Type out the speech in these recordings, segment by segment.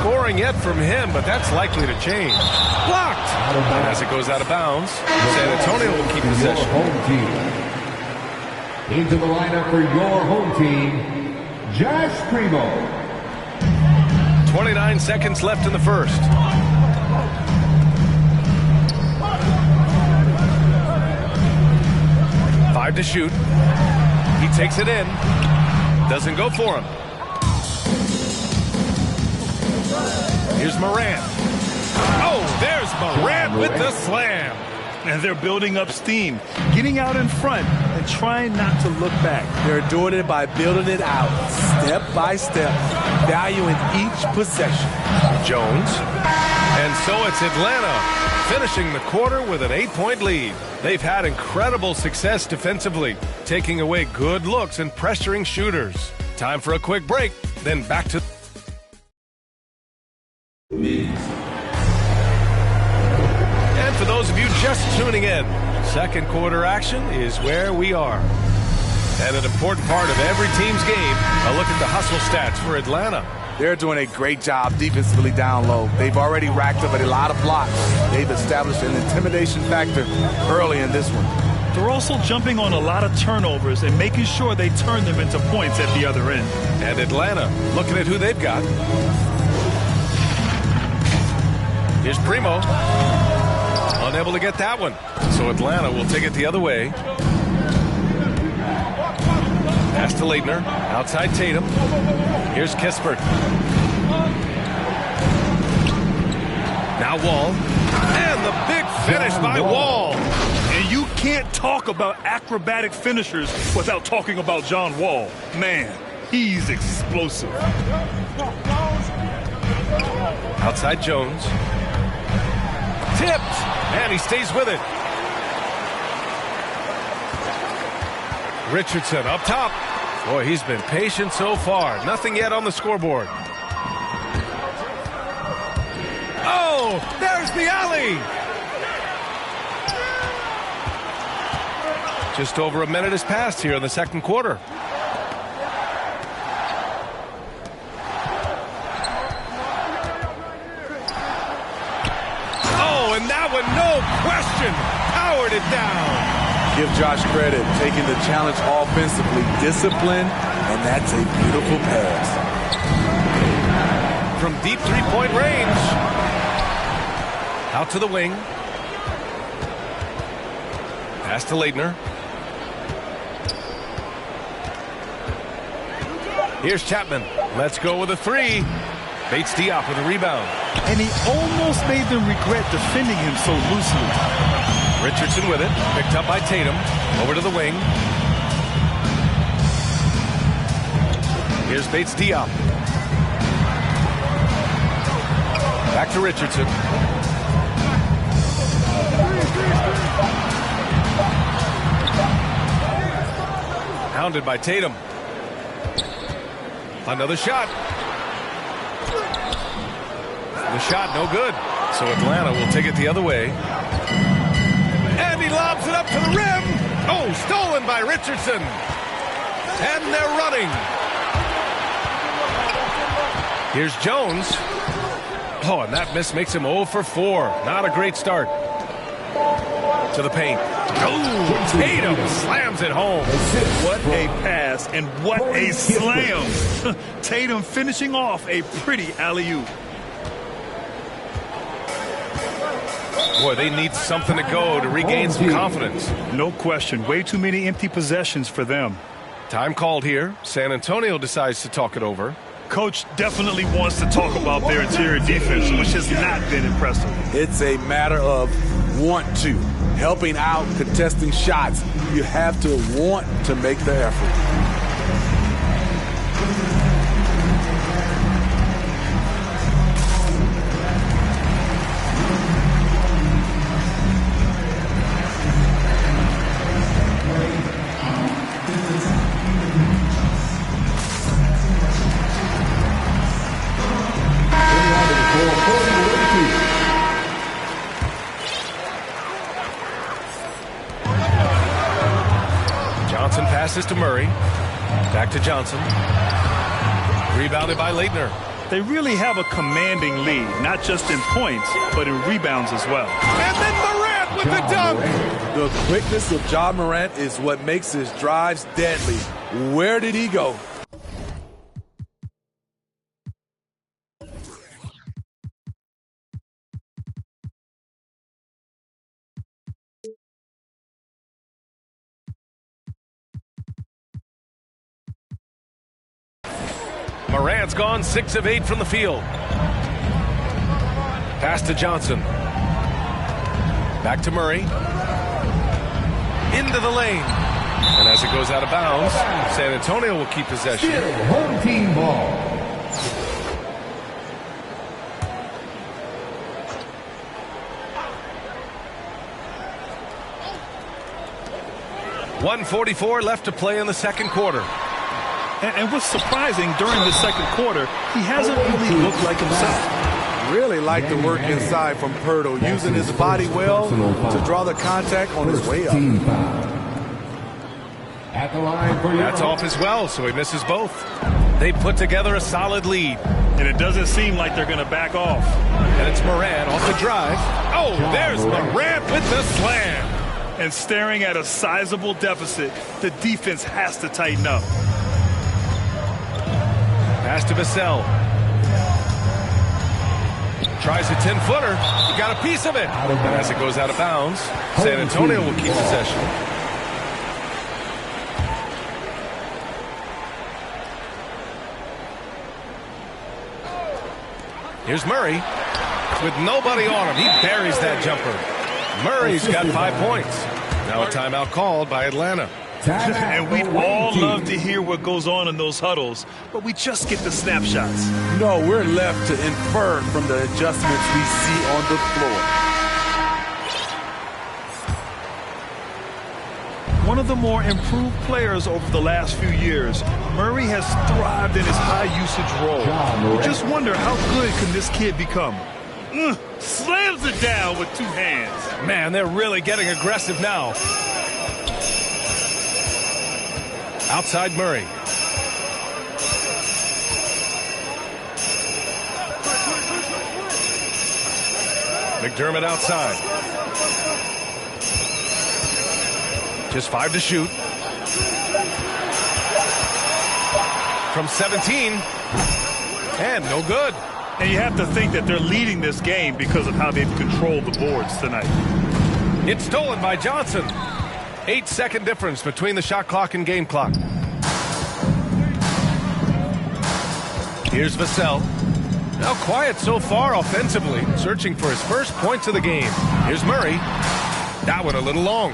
scoring yet from him, but that's likely to change. Blocked! And as it goes out of bounds, San Antonio will keep possession. Home team. Into the lineup for your home team, Josh Primo. 29 seconds left in the first. Five to shoot. He takes it in. Doesn't go for him. Here's Morant. Oh, there's Morant with the slam. And they're building up steam, getting out in front and trying not to look back. They're doing it by building it out, step by step, valuing each possession. Jones. And so it's Atlanta finishing the quarter with an 8-point lead. They've had incredible success defensively, taking away good looks and pressuring shooters. Time for a quick break, then back to... And for those of you just tuning in, second quarter action is where we are. And an important part of every team's game, a look at the hustle stats for Atlanta. They're doing a great job defensively down low. They've already racked up a lot of blocks. They've established an intimidation factor early in this one. They're also jumping on a lot of turnovers and making sure they turn them into points at the other end. And Atlanta, looking at who they've got. Here's Primo. Unable to get that one. So Atlanta will take it the other way. Pass to Leitner. Outside Tatum. Here's Kispert. Now Wall. And the big finish by Wall. And you can't talk about acrobatic finishers without talking about John Wall. Man, he's explosive. Outside Jones. Tipped. And he stays with it. Richardson up top. Boy, he's been patient so far. Nothing yet on the scoreboard. Oh, there's the alley. Just over a minute has passed here in the second quarter. Oh, and that one, no question, powered it down. Give Josh credit, taking the challenge offensively, discipline, and that's a beautiful pass. From deep three-point range. Out to the wing. Pass to Leitner. Here's Chapman. Let's go with a three. Bates Diop with a rebound. And he almost made them regret defending him so loosely. Richardson with it. Picked up by Tatum. Over to the wing. Here's Bates Diop. Back to Richardson. Hounded by Tatum. Another shot. The shot no good. So Atlanta will take it the other way. And he lobs it up to the rim. Oh, stolen by Richardson. And they're running. Here's Jones. Oh, and that miss makes him 0 for 4. Not a great start. To the paint. Oh, Tatum slams it home. What a pass and what a slam. Tatum finishing off a pretty alley-oop. Boy, they need something to go to regain some confidence. No question. Way too many empty possessions for them. Time called here. San Antonio decides to talk it over. Coach definitely wants to talk about their interior defense, which has not been impressive. It's a matter of want to. Helping out, contesting shots. You have to want to make the effort. Passes to Murray. Back to Johnson. Rebounded by Leitner. They really have a commanding lead, not just in points, but in rebounds as well. And then Morant with the dunk. The quickness of Ja Morant is what makes his drives deadly. Where did he go? Morant's gone 6 of 8 from the field. Pass to Johnson. Back to Murray. Into the lane. And as it goes out of bounds, San Antonio will keep possession. Still home team ball. .144 left to play in the second quarter. And what's surprising, during the second quarter, he hasn't really looked like himself. Really like the work inside from Poeltl, using his body well to draw the contact on his way up. At the line for That's off as well, so he misses both. They put together a solid lead. And it doesn't seem like they're going to back off. And it's Morant off the drive. Oh, there's Morant with the slam. And staring at a sizable deficit, the defense has to tighten up. Pass to Vassell. Tries a 10-footer. He got a piece of it. And as it goes out of bounds, San Antonio will keep possession. Here's Murray. With nobody on him, he buries that jumper. Murray's got 5 points. Now a timeout called by Atlanta. And we all love to hear what goes on in those huddles, but we just get the snapshots. No, we're left to infer from the adjustments we see on the floor. One of the more improved players over the last few years, Murray has thrived in his high-usage role. You just wonder, how good can this kid become? Slams it down with 2 hands. Man, they're really getting aggressive now. Outside Murray. McDermott outside. Just 5 to shoot. From 17. And no good. And you have to think that they're leading this game because of how they've controlled the boards tonight. It's stolen by Johnson. 8-second difference between the shot clock and game clock. Here's Vassell. Now quiet so far offensively, searching for his first points of the game. Here's Murray. That one a little long.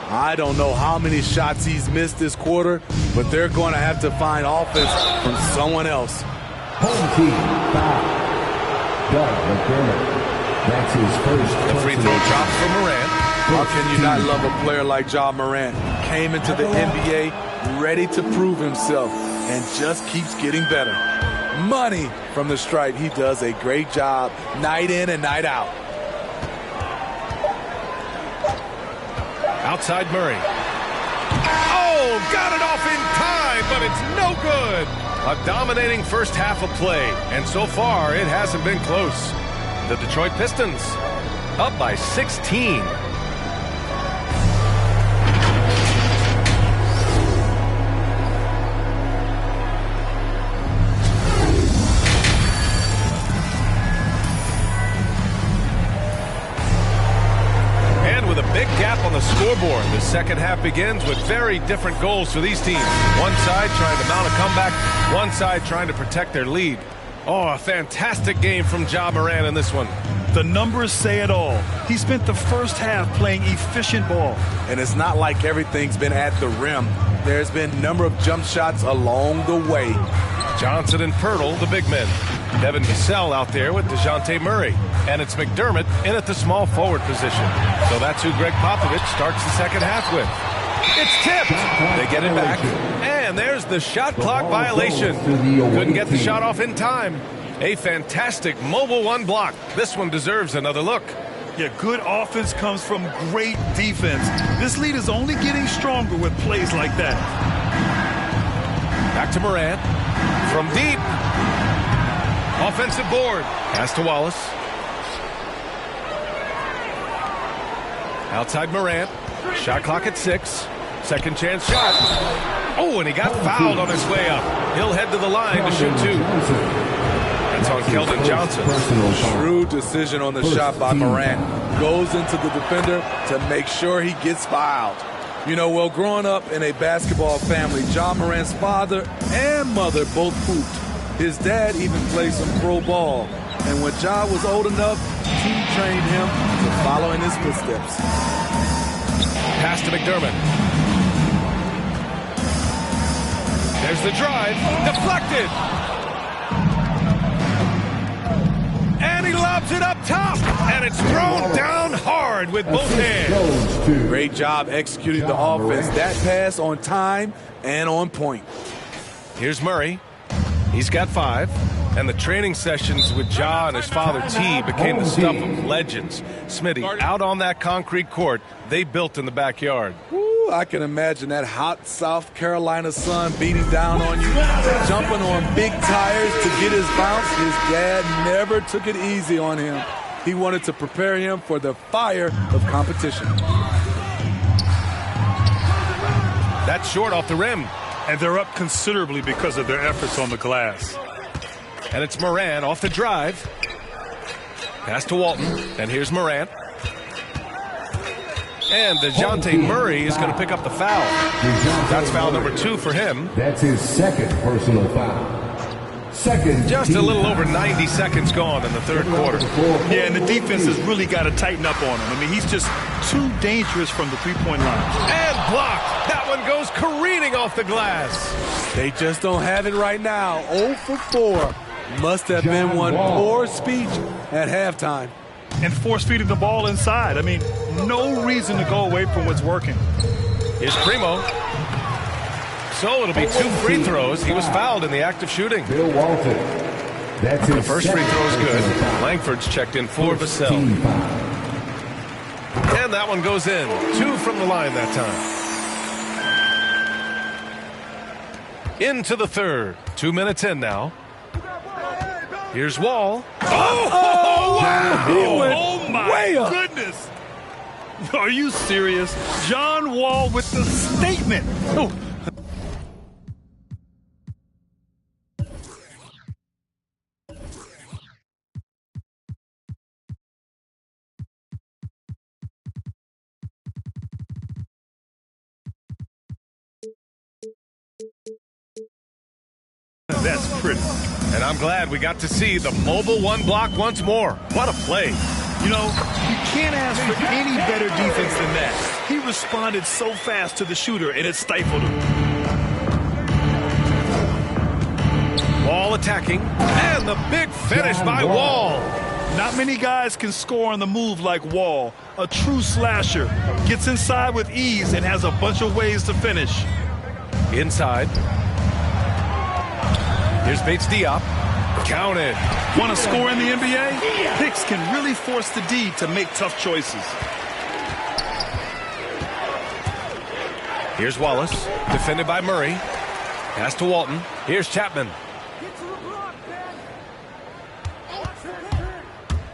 I don't know how many shots he's missed this quarter, but they're going to have to find offense from someone else. Home team foul. Doug McDermott. That's his first. The free throw drops for Morant. How can you not love a player like Ja Morant? Came into the NBA ready to prove himself and just keeps getting better. Money from the stripe. He does a great job night in and night out. Outside Murray. Oh, got it off in time, but it's no good. A dominating first half of play, and so far it hasn't been close. The Detroit Pistons up by 16. Big gap on the scoreboard. The second half begins with very different goals for these teams. One side trying to mount a comeback, one side trying to protect their lead. Oh, a fantastic game from Ja Morant in this one. The numbers say it all. He spent the first half playing efficient ball. And it's not like everything's been at the rim. There's been a number of jump shots along the way. Johnson and Poeltl, the big men. Devin Vassell out there with DeJounte Murray. And it's McDermott in at the small forward position. So that's who Greg Popovich starts the second half with. It's tipped. They get it back. And there's the shot clock violation. Couldn't get the shot off in time. A fantastic mobile one block. This one deserves another look. Yeah, good offense comes from great defense. This lead is only getting stronger with plays like that. Back to Morant. From deep. Offensive board. Pass to Wallace. Outside Morant. Shot clock at 6. Second chance shot. Oh, and he got fouled on his way up. He'll head to the line to shoot 2. That's on Keldon Johnson. Shrewd decision on the shot by Morant. Goes into the defender to make sure he gets fouled. You know, well, growing up in a basketball family, Ja Morant's father and mother both hooped. His dad even played some pro ball. And when Ja was old enough, he trained him to follow in his footsteps. Pass to McDermott. There's the drive. Deflected. And he lobs it up top. And it's thrown down hard with both hands. Great job executing the offense. That pass on time and on point. Here's Murray. He's got 5. And the training sessions with Ja and his father T became the stuff of legends. Smitty, out on that concrete court they built in the backyard. Woo, I can imagine that hot South Carolina sun beating down on you, jumping on big tires to get his bounce. His dad never took it easy on him. He wanted to prepare him for the fire of competition. That's short off the rim. And they're up considerably because of their efforts on the glass. And it's Morant off the drive. Pass to Walton. And here's Morant. And DeJounte Murray is going to pick up the foul. That's foul number 2 for him. That's his second personal foul. Second. Just a little over 90 seconds gone in the third quarter. Yeah, and the defense has really got to tighten up on him. I mean, he's just too dangerous from the three-point line. And blocked. That one goes careening off the glass. They just don't have it right now. 0 for 4. Must have been one poor speech at halftime. And force-feeding the ball inside. I mean, no reason to go away from what's working. Here's Primo. So it'll be 2 free throws. He was fouled in the act of shooting. Bill Walton. That's the first free throw is good. Langford's checked in for Vassell. And that one goes in. 2 from the line that time. Into the third. 2 minutes in now. Here's Wall. Oh, wow! Oh, my goodness! Are you serious? John Wall with the statement. Oh. That's pretty. And I'm glad we got to see the mobile 1 block once more. What a play. You know, you can't ask for any better defense than that. He responded so fast to the shooter, and it stifled him. Wall attacking. And the big finish by Wall. Not many guys can score on the move like Wall. A true slasher. Gets inside with ease and has a bunch of ways to finish. Inside. Here's Bates Diop. Counted. Want to score in the NBA? Hicks can really force the D to make tough choices. Here's Wallace. Defended by Murray. Pass to Walton. Here's Chapman.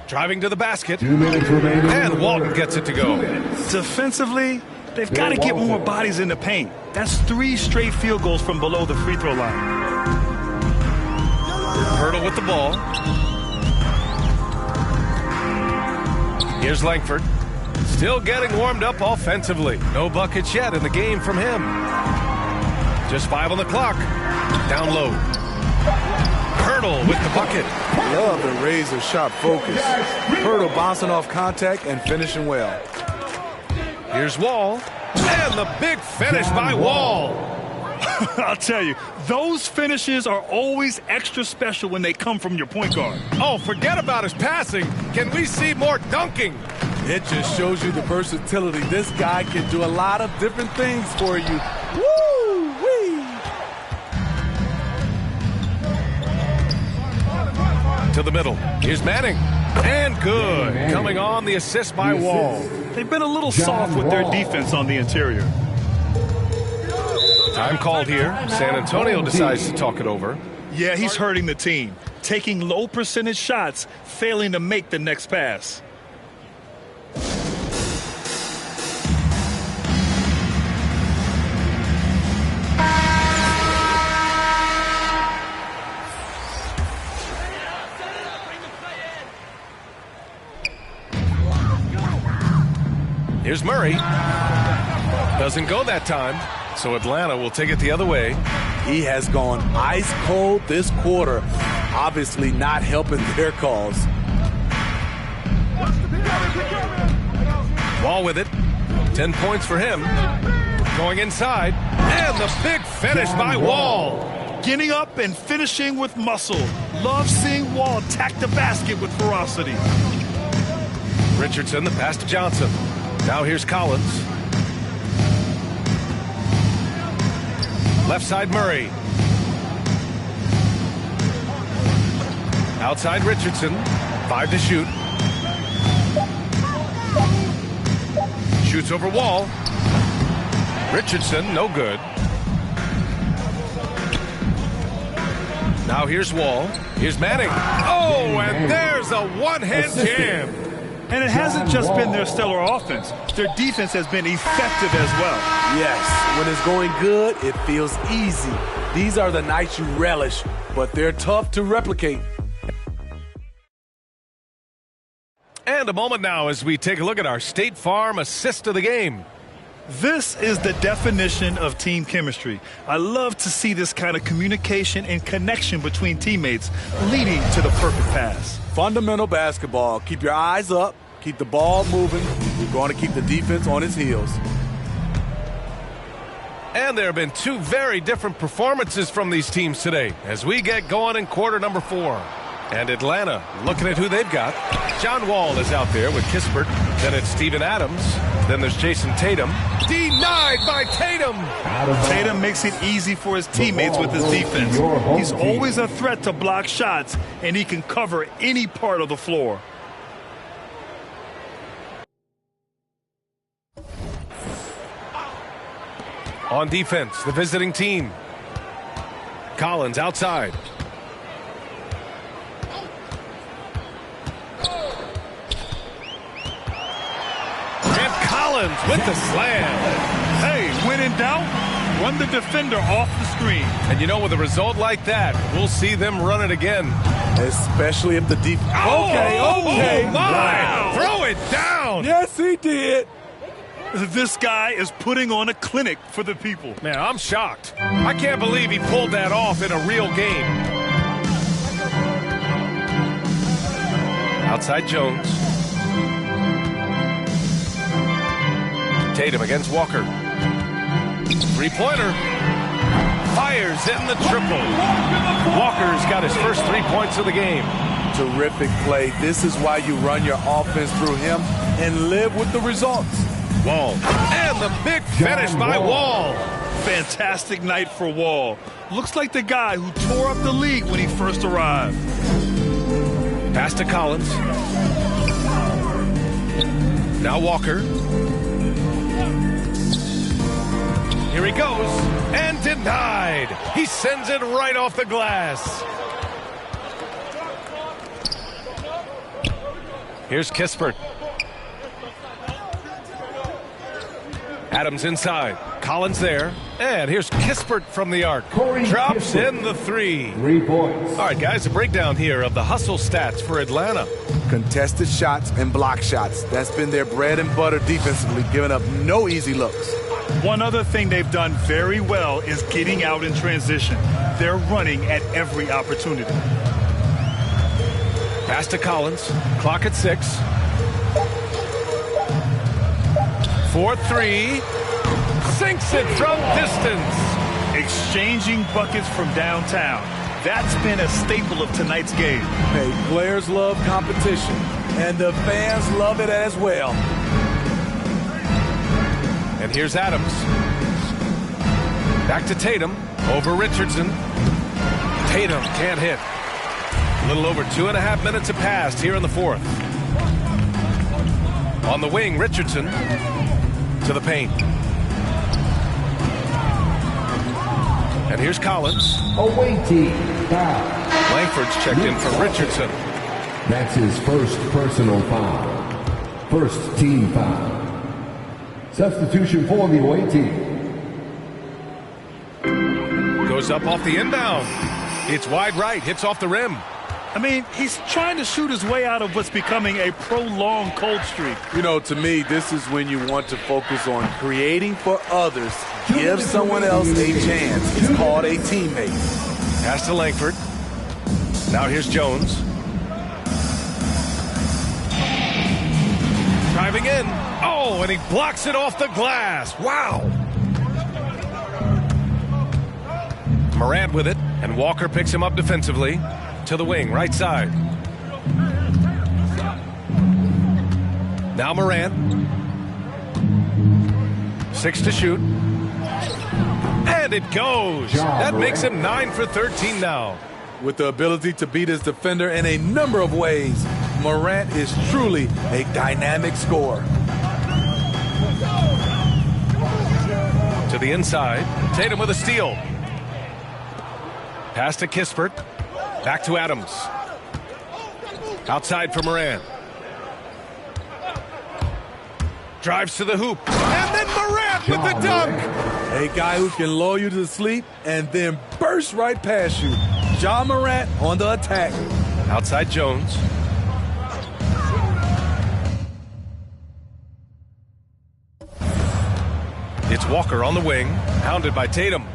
Driving to the basket. 2 minutes remaining. And Walton gets it to go. Defensively, they've got to get more bodies in the paint. That's 3 straight field goals from below the free throw line. Hurdle with the ball. Here's Langford. Still getting warmed up offensively. No buckets yet in the game from him. Just 5 on the clock. Down low. Hurdle with the bucket. Love the razor sharp focus. Hurdle bouncing off contact and finishing well. Here's Wall. And the big finish by Wall. I'll tell you, those finishes are always extra special when they come from your point guard. Oh, forget about his passing. Can we see more dunking? It just shows you the versatility. This guy can do a lot of different things for you. Woo-wee! To the middle. Here's Manning. And good. Coming on the assist by Wall. They've been a little soft with their defense on the interior. Time called here. San Antonio decides to talk it over. Yeah, he's hurting the team. taking low percentage shots, failing to make the next pass. Here's Murray. Doesn't go that time, so Atlanta will take it the other way. He has gone ice cold this quarter, obviously not helping their cause. Wall with it. 10 points for him. Going inside, and the big finish by Wall. Getting up and finishing with muscle. Love seeing Wall attack the basket with ferocity. Richardson, the pass to Johnson. Now here's Collins. Left side Murray. Outside Richardson. 5 to shoot. Shoots over Wall. Richardson, no good. Now here's Wall. Here's Manning. Oh, and there's a one-hand jam. And it hasn't just been their stellar offense. Their defense has been effective as well. Yes, when it's going good, it feels easy. These are the nights you relish, but they're tough to replicate. And a moment now as we take a look at our State Farm assist of the game. This is the definition of team chemistry. I love to see this kind of communication and connection between teammates leading to the perfect pass. Fundamental basketball. Keep your eyes up. Keep the ball moving. You're going to keep the defense on its heels. And there have been 2 very different performances from these teams today as we get going in quarter number 4. And Atlanta looking at who they've got. John Wall is out there with Kispert. Then it's Steven Adams. Then there's Jason Tatum. Denied by Tatum. Tatum makes it easy for his teammates with his defense. He's always a threat to block shots, and he can cover any part of the floor. On defense, the visiting team. Collins outside. And Collins with the slam. Hey, when in doubt, run the defender off the screen. And you know, with a result like that, we'll see them run it again. Especially if the defense... Okay. Oh my! Wow. Throw it down! Yes, he did. This guy is putting on a clinic for the people. Man, I'm shocked. I can't believe he pulled that off in a real game. Outside Jones. Tatum against Walker. Three-pointer. Fires in the triple. Walker's got his first 3 points of the game. Terrific play. This is why you run your offense through him and live with the results. Wall. And the big finish by Wall. Fantastic night for Wall. Looks like the guy who tore up the league when he first arrived. Pass to Collins. Now Walker. Here he goes. And denied. He sends it right off the glass. Here's Kispert. Adams inside. Collins there. And here's Kispert from the arc. Drops in the 3. 3 points. All right, guys, a breakdown here of the hustle stats for Atlanta. Contested shots and block shots. That's been their bread and butter defensively, giving up no easy looks. One other thing they've done very well is getting out in transition. They're running at every opportunity. Pass to Collins. Clock at 6. 4-3. Sinks it from distance. Exchanging buckets from downtown. That's been a staple of tonight's game. Hey, players love competition, and the fans love it as well. And here's Adams. Back to Tatum. Over Richardson. Tatum can't hit. A little over 2.5 minutes have passed here in the 4th. On the wing, Richardson to the paint. And here's Collins. Away team foul. Langford's checked in for Richardson. That's his first personal foul. First team foul. Substitution for the away team. Goes up off the inbound. It's wide right, hits off the rim. I mean, he's trying to shoot his way out of what's becoming a prolonged cold streak. You know, to me, this is when you want to focus on creating for others. Give someone else a chance. It's called a teammate. Pass to Langford. Now here's Jones. Driving in. Oh, and he blocks it off the glass. Wow. Morant with it, and Walker picks him up defensively. To the wing, right side. Now Morant. 6 to shoot. And it goes. That makes him 9 for 13 now. With the ability to beat his defender in a number of ways, Morant is truly a dynamic scorer. To the inside. Tatum with a steal. Pass to Kispert. Back to Adams. Outside for Morant. Drives to the hoop. And then Morant with the dunk. A guy who can lull you to sleep and then burst right past you. Ja Morant on the attack. Outside Jones. It's Walker on the wing. Hounded by Tatum.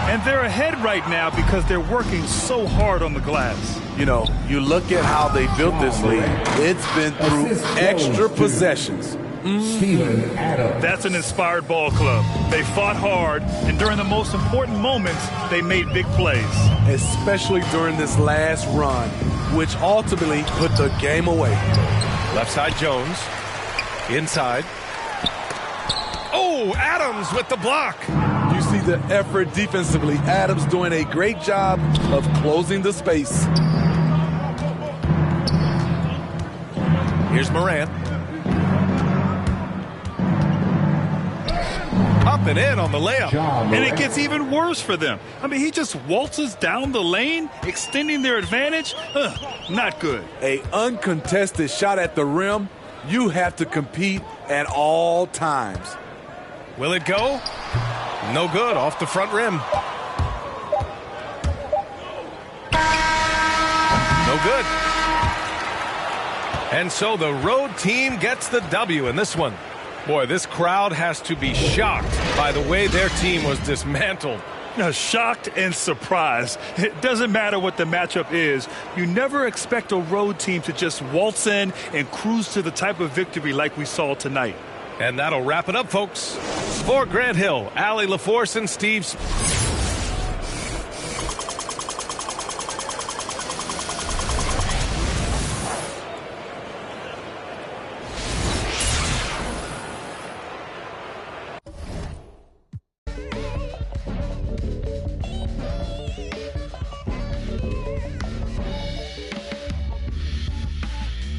And they're ahead right now because they're working so hard on the glass. You know, you look at how they built this league. It's been through extra possessions. Steven Adams. That's an inspired ball club. They fought hard, and during the most important moments, they made big plays. Especially during this last run, which ultimately put the game away. Left side Jones. Inside. Oh, Adams with the block. You see the effort defensively. Adams doing a great job of closing the space. Here's Morant. Up and in on the layup. And it gets even worse for them. I mean, he just waltzes down the lane, extending their advantage. Not good. An uncontested shot at the rim. You have to compete at all times. Will it go? No good, off the front rim. No good. And so the road team gets the W in this one. Boy, this crowd has to be shocked by the way their team was dismantled. Shocked and surprised. It doesn't matter what the matchup is. You never expect a road team to just waltz in and cruise to the type of victory like we saw tonight. And that'll wrap it up, folks. For Grant Hill, Allie LaForce, and Steve